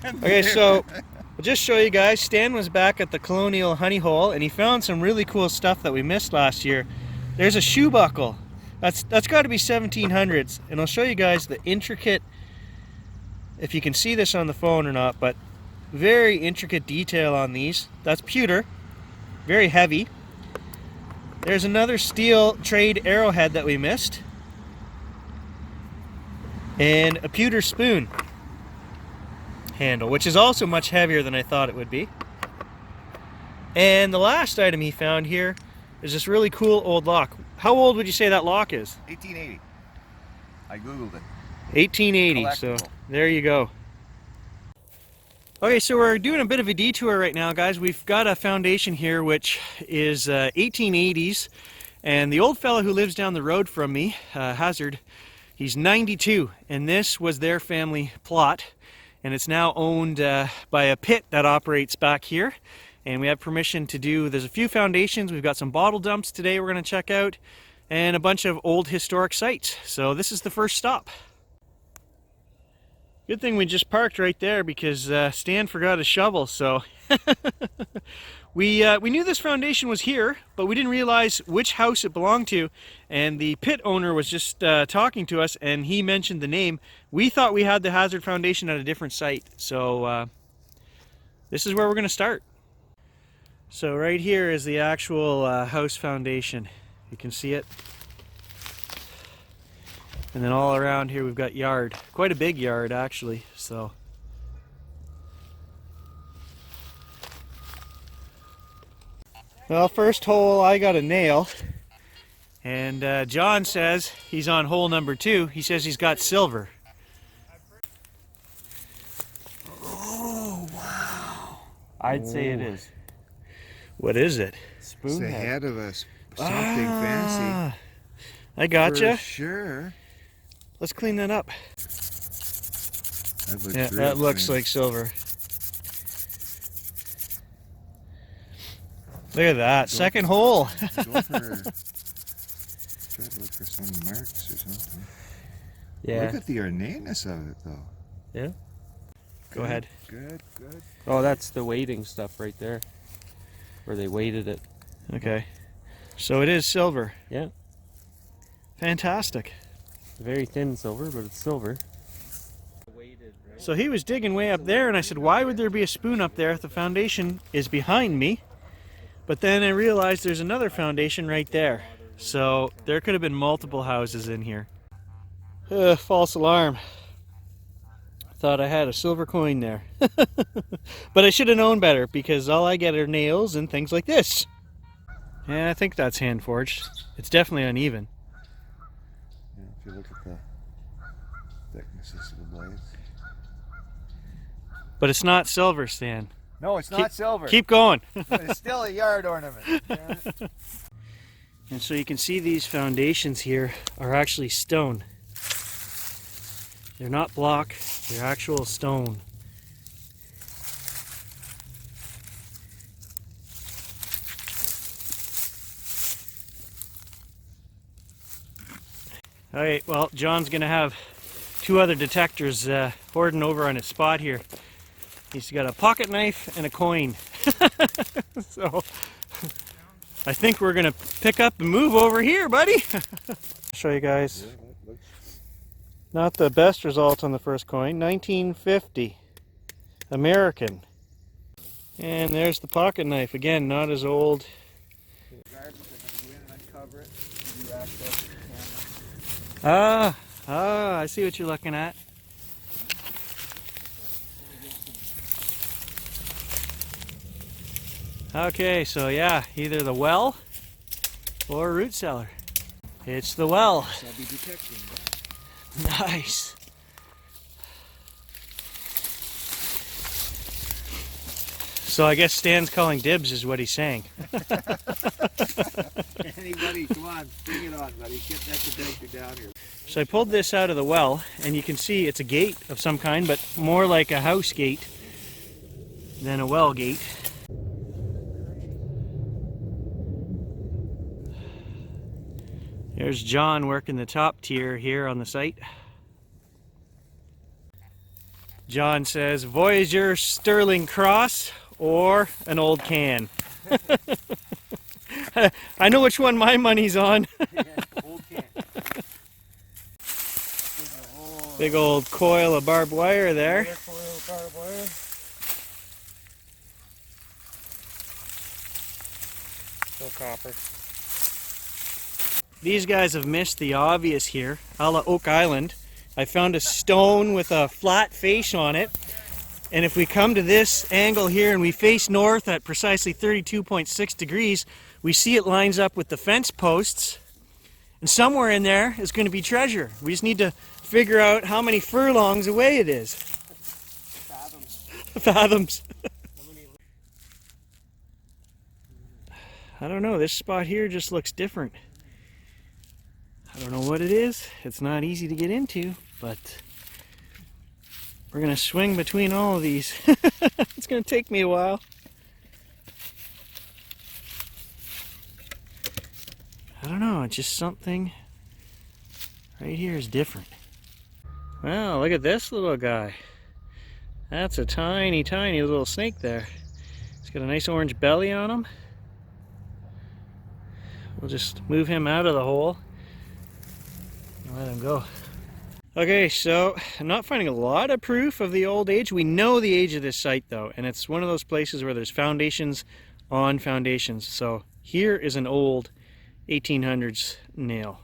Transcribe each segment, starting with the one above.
Okay, so I'll just show you guys. Stan was back at the Colonial Honey Hole and he found some really cool stuff that we missed last year. There's a shoe buckle. That's got to be 1700s, and I'll show you guys the intricate, if you can see this on the phone or not, but very intricate detail on these. That's pewter, very heavy. There's another steel trade arrowhead that we missed, and a pewter spoon handle, which is also much heavier than I thought it would be. And the last item he found here is this really cool old lock. How old would you say that lock is? 1880. I googled it. 1880, so there you go. Okay, so we're doing a bit of a detour right now, guys. We've got a foundation here which is 1880s, and the old fellow who lives down the road from me, Hazard, he's 92, and this was their family plot, and it's now owned by a pit that operates back here. And we have permission to do, there's a few foundations, we've got some bottle dumps today we're going to check out, and a bunch of old historic sites. So this is the first stop. Good thing we just parked right there because Stan forgot his shovel, so we knew this foundation was here, but we didn't realize which house it belonged to, and the pit owner was just talking to us and he mentioned the name. We thought we had the Hazard Foundation at a different site, so this is where we're going to start. So right here is the actual house foundation. You can see it. And then all around here we've got yard. Quite a big yard actually. So well, first hole I got a nail. And John says he's on hole number 2. He says he's got silver. Oh, wow. I'd say it is. What is it? Spoon it's the head of a something fancy. I gotcha. For sure. Let's clean that up. That looks yeah, that looks like silver. Look at that. Second hole. Try to look for some marks or something. Yeah. Look at the ornateness of it, though. Yeah. Go ahead. Good, good. Oh, that's the weighting stuff right there. Where they weighted it. Okay. So it is silver. Yeah. Fantastic. Very thin silver, but it's silver. So he was digging way up there, and I said, why would there be a spoon up there if the foundation is behind me? But then I realized there's another foundation right there. So there could have been multiple houses in here. False alarm. Thought I had a silver coin there. But I should have known better because all I get are nails and things like this. And I think that's hand forged. It's definitely uneven. Yeah, if you look at the thicknesses of the blades. But it's not silver, Stan. No, it's not silver. Keep going. But it's still a yard ornament. And so you can see these foundations here are actually stone. They're not block, they're actual stone. Alright, well, John's gonna have 2 other detectors hoarding over on his spot here. He's got a pocket knife and a coin. So I think we're gonna pick up and move over here, buddy. I'll show you guys. Not the best result on the first coin. 1950. American. And there's the pocket knife. Again, not as old. I see what you're looking at. Okay, so yeah, either the well or root cellar. It's the well. I'll be detecting that. Nice. So I guess Stan's calling dibs is what he's saying. Anybody, come on, bring it on, buddy. Get that detector down here. So I pulled this out of the well, and you can see it's a gate of some kind, but more like a house gate than a well gate. There's John working the top tier here on the site. John says Voyager Sterling Cross or an old can. I know which one my money's on. Old can. Big old coil of barbed wire there. No copper. These guys have missed the obvious here, a la Oak Island. I found a stone with a flat face on it. And if we come to this angle here and we face north at precisely 32.6 degrees, we see it lines up with the fence posts. And somewhere in there is going to be treasure. We just need to figure out how many furlongs away it is. Fathoms. Fathoms. I don't know, this spot here just looks different. I don't know what it is. It's not easy to get into, but we're going to swing between all of these. It's going to take me a while. I don't know, it's just something right here is different. Well, look at this little guy. That's a tiny, tiny little snake there. He's got a nice orange belly on him. We'll just move him out of the hole and let him go. Okay, so I'm not finding a lot of proof of the old age. We know the age of this site though, and it's one of those places where there's foundations on foundations. So here is an old 1800s nail.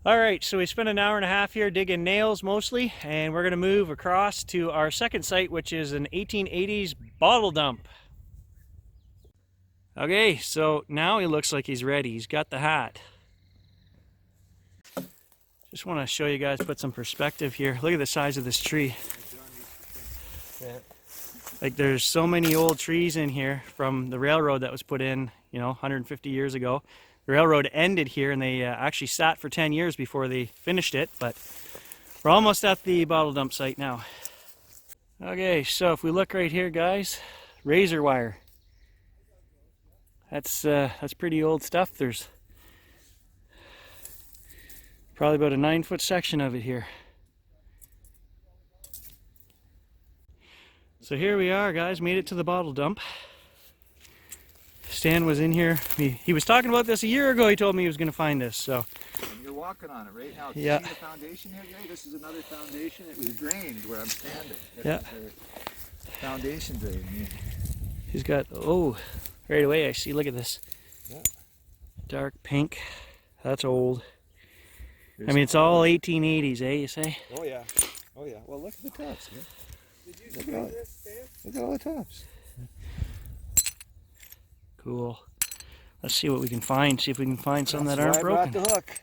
Alright, so we spent an hour and a half here digging nails mostly, and we're going to move across to our second site, which is an 1880s bottle dump. Okay, so now he looks like he's ready. He's got the hat. Just want to show you guys, put some perspective here. Look at the size of this tree. Like there's so many old trees in here from the railroad that was put in, you know, 150 years ago. The railroad ended here and they actually sat for 10 years before they finished it, but we're almost at the bottle dump site now. Okay, so if we look right here, guys, razor wire. That's pretty old stuff. There's probably about a 9-foot section of it here. So here we are, guys, made it to the bottle dump. Stan was in here. He was talking about this a year ago. He told me he was going to find this. So And you're walking on it right now. Yeah. See the foundation here, Jay? This is another foundation. It was drained where I'm standing. Yeah. Foundation drain. Yeah. he's got, oh, right away I see, look at this. Yeah. Dark pink. That's old. I mean, it's all 1880s, eh, you say? Oh yeah. Oh yeah. Well, look at the tops. Yeah. Look at all the tops. Cool. Let's see what we can find. See if we can find some that aren't broken. Brought the hook.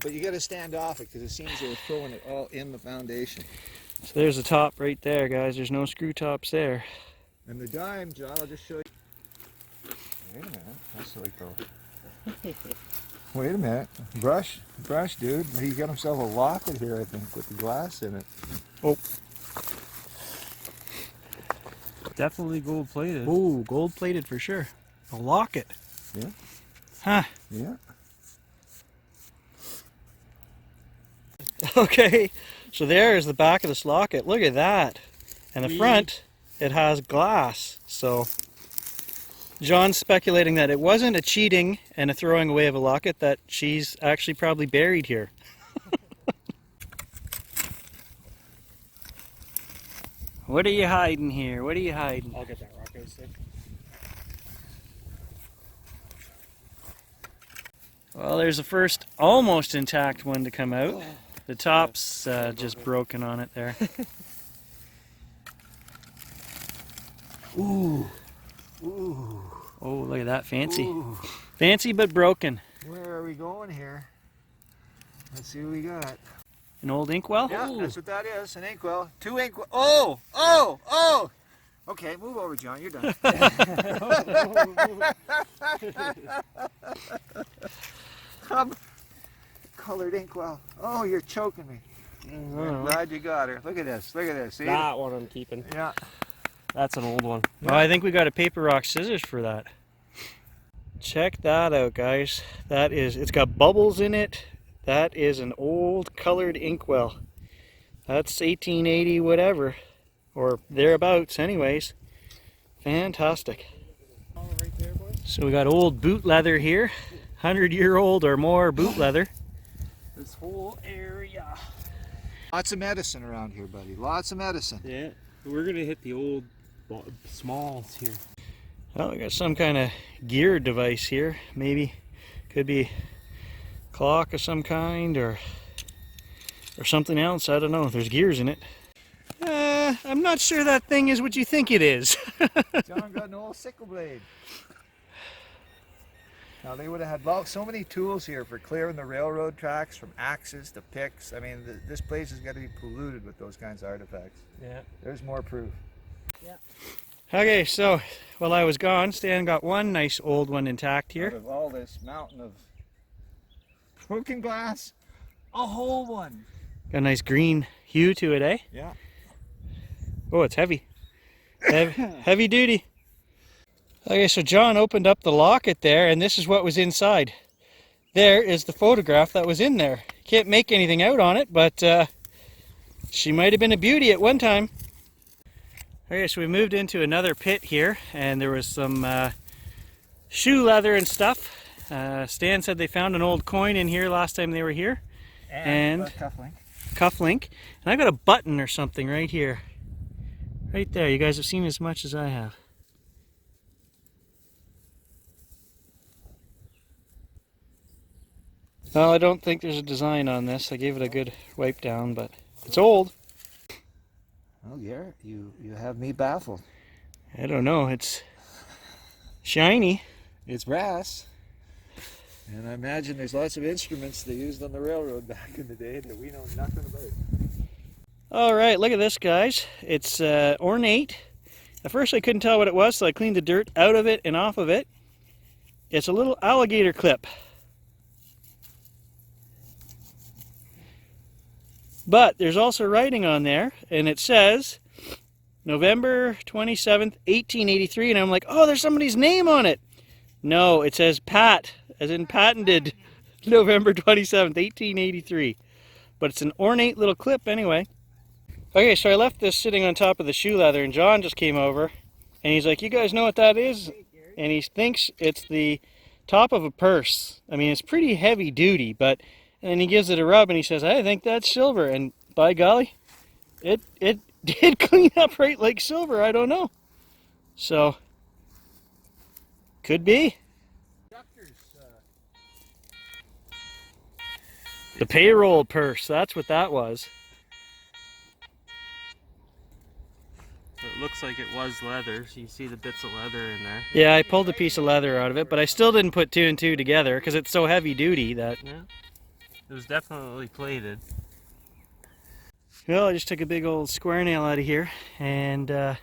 But you got to stand off it because it seems they were throwing it all in the foundation. So there's the top right there, guys. There's no screw tops there. And the dime, John, I'll just show you. Wait a minute. That's the way it goes. Wait a minute. Brush, dude. He got himself a locket here, I think, with the glass in it. Oh. Definitely gold plated. Oh, gold plated for sure. A locket. Yeah. Huh. Yeah. Okay, so there's the back of this locket. Look at that. And the front, it has glass. So John's speculating that it wasn't a cheating and a throwing away of a locket, that she's actually probably buried here. What are you hiding here? What are you hiding? I'll get that rock out there. Well, there's the first almost intact one to come out. The top's just broken on it there. Ooh. Ooh. Oh, look at that. Fancy. Ooh. Fancy but broken. Where are we going here? Let's see what we got. An old inkwell? Yeah, that's what that is, an inkwell. 2 inkwell. Oh! Oh! Oh! Okay, move over, John. You're done. Colored inkwell. Oh, you're choking me. I'm glad you got her. Look at this. Look at this. See? That one I'm keeping. Yeah. That's an old one. Well, I think we got a paper, rock, scissors for that. Check that out, guys. That is, it's got bubbles in it. That is an old colored inkwell. That's 1880 whatever, or thereabouts anyways. Fantastic. So we got old boot leather here, 100-year-old or more boot leather. This whole area. Lots of medicine around here, buddy. Lots of medicine. Yeah, we're gonna hit the old smalls here. Oh, we got some kind of gear device here. Maybe could be a clock of some kind or something else. I don't know. There's gears in it. I'm not sure that thing is what you think it is. John got an old sickle blade. Now they would have had so many tools here for clearing the railroad tracks, from axes to picks. I mean, this place has got to be polluted with those kinds of artifacts. Yeah. There's more proof. Yeah. Okay, so while I was gone, Stan got one nice old one intact Out here. of all this mountain of broken glass, a whole one. Got a nice green hue to it, eh? Yeah. Oh, it's heavy. Heavy duty. Okay, so John opened up the locket there, and this is what was inside. There is the photograph that was in there. Can't make anything out on it, but she might have been a beauty at one time. Okay, so we moved into another pit here, and there was some shoe leather and stuff. Stan said they found an old coin in here last time they were here. And cufflink. Cufflink. And I've got a button or something right here. Right there. You guys have seen as much as I have. Well, I don't think there's a design on this. I gave it a good wipe down, but it's old. Oh, Garrett, you have me baffled. I don't know. It's shiny. It's brass. And I imagine there's lots of instruments they used on the railroad back in the day that we know nothing about. All right, look at this, guys. It's ornate. At first I couldn't tell what it was, so I cleaned the dirt out of it and off of it. It's a little alligator clip. But there's also writing on there, and it says November 27th, 1883, and I'm like, oh, there's somebody's name on it. No, it says Pat, as in patented, November 27th, 1883. But it's an ornate little clip anyway. Okay, so I left this sitting on top of the shoe leather, and John just came over, and he's like, you guys know what that is? And he thinks it's the top of a purse. I mean, it's pretty heavy duty, but... And then he gives it a rub and he says, I think that's silver. And by golly, it did clean up right like silver. I don't know. So, could be. The payroll purse, that's what that was. It looks like it was leather, so you see the bits of leather in there. Yeah, I pulled a piece of leather out of it, but I still didn't put two and two together because it's so heavy duty that... Yeah. It was definitely plated. Well, I just took a big old square nail out of here, and I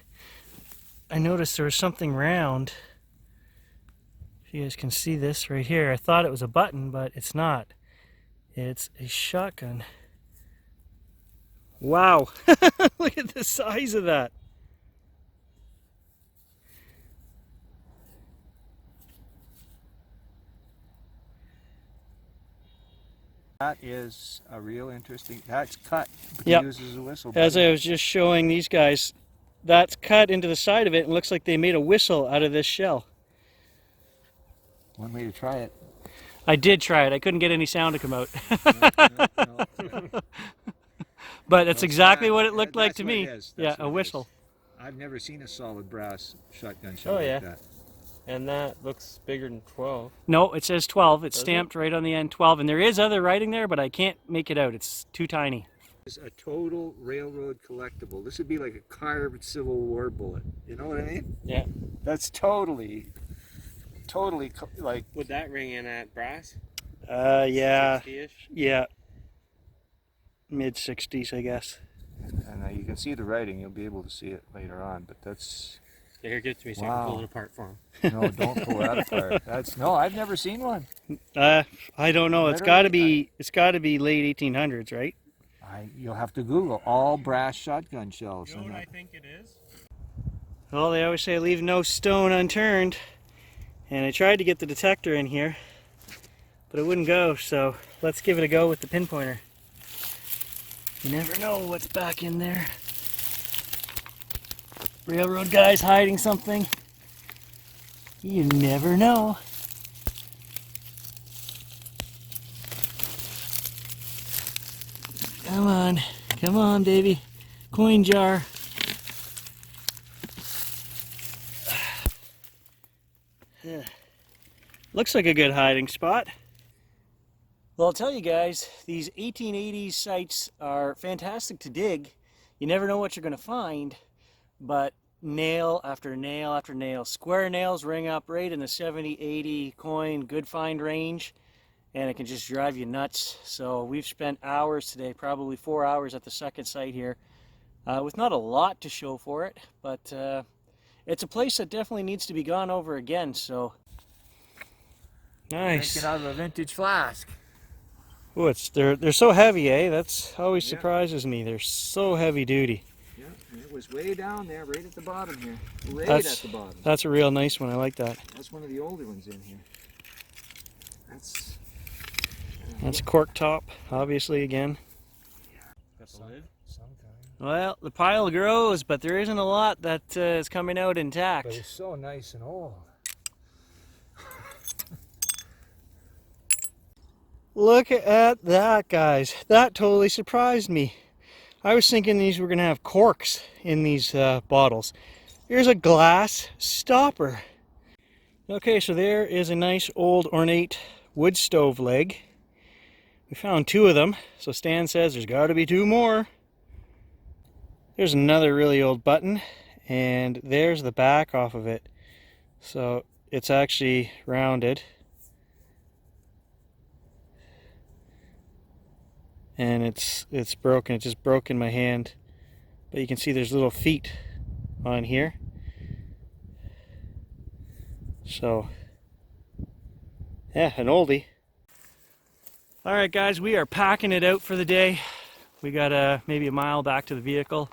noticed there was something round. If you guys can see this right here, I thought it was a button, but it's not. It's a shotgun. Wow! Look at the size of that. That is a real interesting, that's cut, but Yep. he uses a whistle. As I was just showing these guys, that's cut into the side of it and looks like they made a whistle out of this shell. One way to try it. I did try it. I couldn't get any sound to come out. No. But that's exactly that. what it looked like That's to what me. it is. Yeah, That's a what it whistle. is. I've never seen a solid brass shotgun shell Oh, like yeah. that. And that looks bigger than 12. No, it says 12. It's Does stamped right on the end, 12. And there is other writing there, but I can't make it out. It's too tiny. It's a total railroad collectible. This would be like a carved Civil War bullet. You know what I mean? Yeah. That's totally like... Would that ring in at brass? Yeah. 60-ish? Yeah. Mid-60s, I guess. And you can see the writing. You'll be able to see it later on, but that's... Here, give it to me so I Wow. can pull it apart for him. No, don't pull that apart. No, I've never seen one. I don't know. It's got to be late 1800s, right? You'll have to Google all brass shotgun shells. You know what I think it is? Well, they always say leave no stone unturned. And I tried to get the detector in here, but it wouldn't go. So let's give it a go with the pinpointer. You never know what's back in there. Railroad guy's hiding something. You never know. Come on, baby. Coin jar. Looks like a good hiding spot. Well, I'll tell you guys, these 1880s sites are fantastic to dig. You never know what you're going to find, but nail after nail after nail. Square nails ring up right in the 70, 80 coin, good find range, and it can just drive you nuts. So we've spent hours today, probably 4 hours at the second site here, with not a lot to show for it, but it's a place that definitely needs to be gone over again. So nice. Drinking out of a vintage flask. Oh, they're so heavy, eh? That's always surprises me. They're so heavy duty. Yeah, it was way down there, right at the bottom here. Right That's, at the bottom. That's a real nice one. I like that. That's one of the older ones in here. That's cork top, obviously, again. Got the lid? Well, the pile grows, but there isn't a lot that is coming out intact. But it's so nice and old. Look at that, guys. That totally surprised me. I was thinking these were going to have corks in these bottles. Here's a glass stopper. Okay, so there is a nice old ornate wood stove leg. We found 2 of them, so Stan says there's got to be 2 more. There's another really old button, and there's the back off of it. So it's actually rounded. And it's broken. It just broke in my hand. But you can see there's little feet on here. So, yeah, an oldie. Alright guys, we are packing it out for the day. We got maybe a mile back to the vehicle.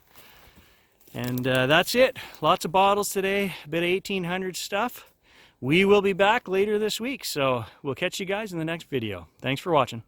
And that's it. Lots of bottles today, a bit of 1800s stuff. We will be back later this week, so we'll catch you guys in the next video. Thanks for watching.